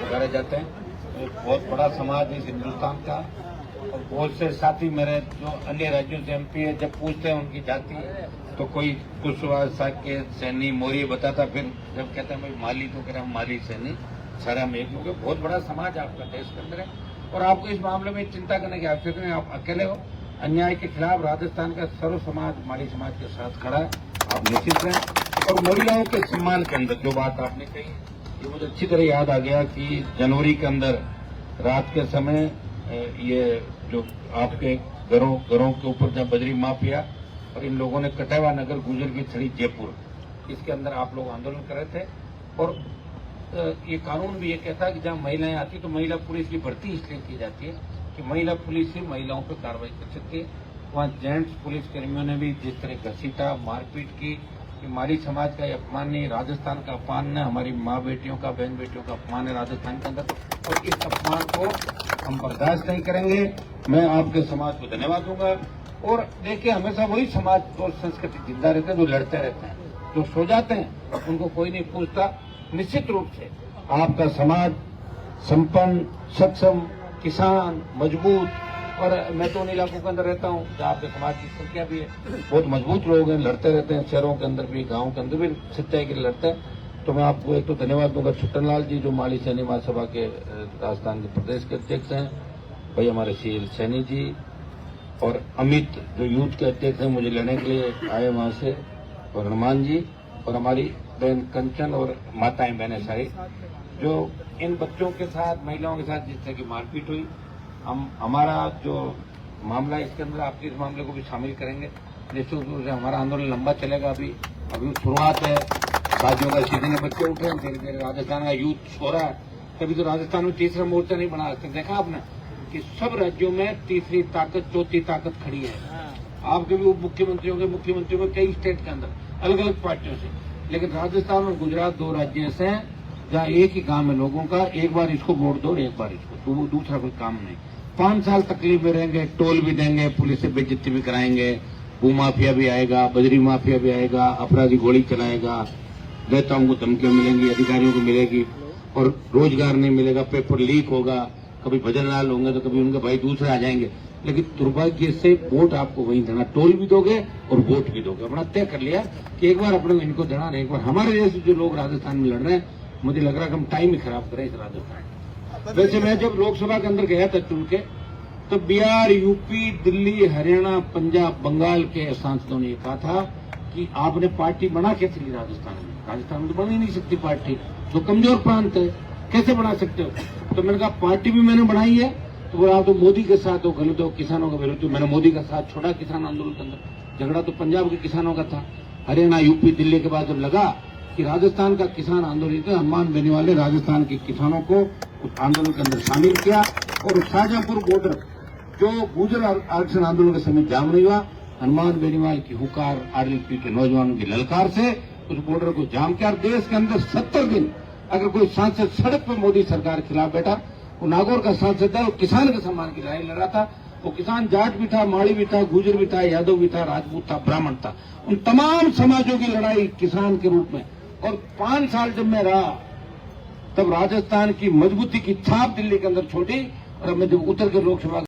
पुकारे जाते हैं। एक बहुत बड़ा समाज है इस हिंदुस्तान का, और बहुत से साथी मेरे जो अन्य राज्यों से एमपी है, जब पूछते हैं उनकी जाति तो कोई कुशवाहा साकेत सैनी मौर्य बताता, फिर जब कहते हैं भाई माली तो कह रहे हम माली सैनी, सारा में एक लोग। बहुत बड़ा समाज आपका देश के अंदर है, और आपको इस मामले में चिंता करने की आवश्यकता नहीं। आप अकेले हो। अन्याय के खिलाफ राजस्थान का सर्व समाज माली समाज के साथ खड़ा है, आप निश्चित रहें। और महिलाओं के सम्मान के अंदर जो बात आपने कही, ये मुझे अच्छी तरह याद आ गया कि जनवरी के अंदर रात के समय ये जो आपके घरों के ऊपर जब बजरी माफिया और इन लोगों ने कटेवा नगर गुजर की छड़ी जयपुर, इसके अंदर आप लोग आंदोलन कर रहे थे। और ये कानून भी ये कहता है कि जहां महिलाएं आती तो महिला पुलिस की भर्ती इसलिए की जाती है कि महिला पुलिस ही महिलाओं पर कार्रवाई कर सकती है। वहां जेंट्स पुलिसकर्मियों ने भी जिस तरह घसीटा मारपीट की, माली समाज का अपमान नहीं, राजस्थान का अपमान है, हमारी माँ बेटियों का बहन बेटियों का अपमान है राजस्थान के अंदर, और इस अपमान को हम बर्दाश्त नहीं करेंगे। मैं आपके समाज को धन्यवाद दूंगा। और देखिए, हमेशा वही समाज और संस्कृति जिंदा रहते हैं जो लड़ते रहते हैं, जो सो जाते हैं उनको कोई नहीं पूछता। निश्चित रूप से आपका समाज संपन्न, सक्षम, किसान, मजबूत, और मैं तो उन इलाकों के अंदर रहता हूँ जहाँ आपके समाज की संख्या भी है, बहुत मजबूत लोग हैं, लड़ते रहते हैं, शहरों के अंदर भी गाँव के अंदर भी सच्चाई के लिए लड़ते हैं। तो मैं आपको एक तो धन्यवाद दूंगा छुट्टन लाल जी जो माली सैनी महासभा के राजस्थान के प्रदेश के अध्यक्ष हैं, भाई हमारे शील सैनी जी, और अमित जो यूथ के अध्यक्ष हैं मुझे लेने के लिए आए वहां से, और हनुमान जी, और हमारी बहन कंचन और माताएं बहनें सारी, जो इन बच्चों के साथ महिलाओं के साथ जिस तरह की मारपीट हुई, हमारा जो मामला है इसके अंदर आपके इस मामले को भी शामिल करेंगे। निश्चित रूप से हमारा आंदोलन लंबा चलेगा। अभी शुरुआत है, शादियों का सीजन है, बच्चे उठे हैं, धीरे धीरे राजस्थान का यूथ सो रहा है। तभी तो राजस्थान में तीसरा मोर्चा नहीं बना सकते। देखा आपने कि सब राज्यों में तीसरी ताकत चौथी ताकत खड़ी है। आपके भी उप मुख्यमंत्रियों के कई स्टेट के अंदर अलग अलग पार्टियों से, लेकिन राजस्थान और गुजरात दो राज्य ऐसे हैं जहाँ एक ही काम है लोगों का, एक बार इसको वोट दो और एक बार इसको, तो वो दूसरा कोई काम नहीं। 5 साल तकलीफ में रहेंगे, टोल भी देंगे, पुलिस से बेइज्जती भी कराएंगे, भू माफिया भी आएगा, बजरी माफिया भी आएगा, अपराधी गोली चलाएगा, नेताओं को धमकियां मिलेंगी, अधिकारियों को मिलेगी, और रोजगार नहीं मिलेगा, पेपर लीक होगा, कभी भजन लाल होंगे तो कभी उनके भाई दूसरे आ जाएंगे। लेकिन दुर्भाग्य से वोट आपको वहीं देना, टोल भी दोगे और वोट भी दोगे। अपना तय कर लिया कि एक बार अपने इनको देना, एक बार हमारे जैसे जो लोग राजस्थान में लड़ रहे हैं, मुझे लग रहा है कि हम टाइम ही खराब करें इस राजस्थान। वैसे मैं जब लोकसभा के अंदर गया था चुन के, तो बिहार, यूपी, दिल्ली, हरियाणा, पंजाब, बंगाल के सांसदों ने ये कहा था कि आपने पार्टी बना कैसे ली राजस्थान में? राजस्थान में तो बन ही नहीं सकती पार्टी, तो कमजोर प्रांत है, कैसे बना सकते हो? तो मैंने कहा पार्टी भी मैंने बनाई है, तो बोला आप तो मोदी के साथ हो, गलत हो, किसानों का विरोध। मैंने मोदी का साथ छोड़ा किसान आंदोलन के अंदर, झगड़ा तो पंजाब के किसानों का था। हरियाणा, यूपी, दिल्ली के बाद जब लगा कि राजस्थान का किसान आंदोलन, हनुमान बेनीवाल ने राजस्थान के किसानों को उस आंदोलन के अंदर शामिल किया, और शाहजहांपुर बॉर्डर जो गुर्जर आरक्षण आंदोलन के समय जाम नहीं हुआ, हनुमान बेनीवाल की हुकार, आरएलपी के नौजवानों की ललकार से उस बॉर्डर को जाम किया। देश के अंदर 70 दिन अगर कोई सांसद सड़क पर मोदी सरकार के खिलाफ बैठा, वो नागौर का सांसद था, वो किसान के सम्मान की लड़ाई लड़ रहा था। वो किसान जाट भी था, माड़ी भी था, गुजर भी था, यादव भी था, राजपूत था, ब्राह्मण था, उन तमाम समाजों की लड़ाई किसान के रूप में। और 5 साल जब मैं रहा, तब राजस्थान की मजबूती की छाप दिल्ली के अंदर छोड़ी, और अब मैं जब उतर के लोकसभा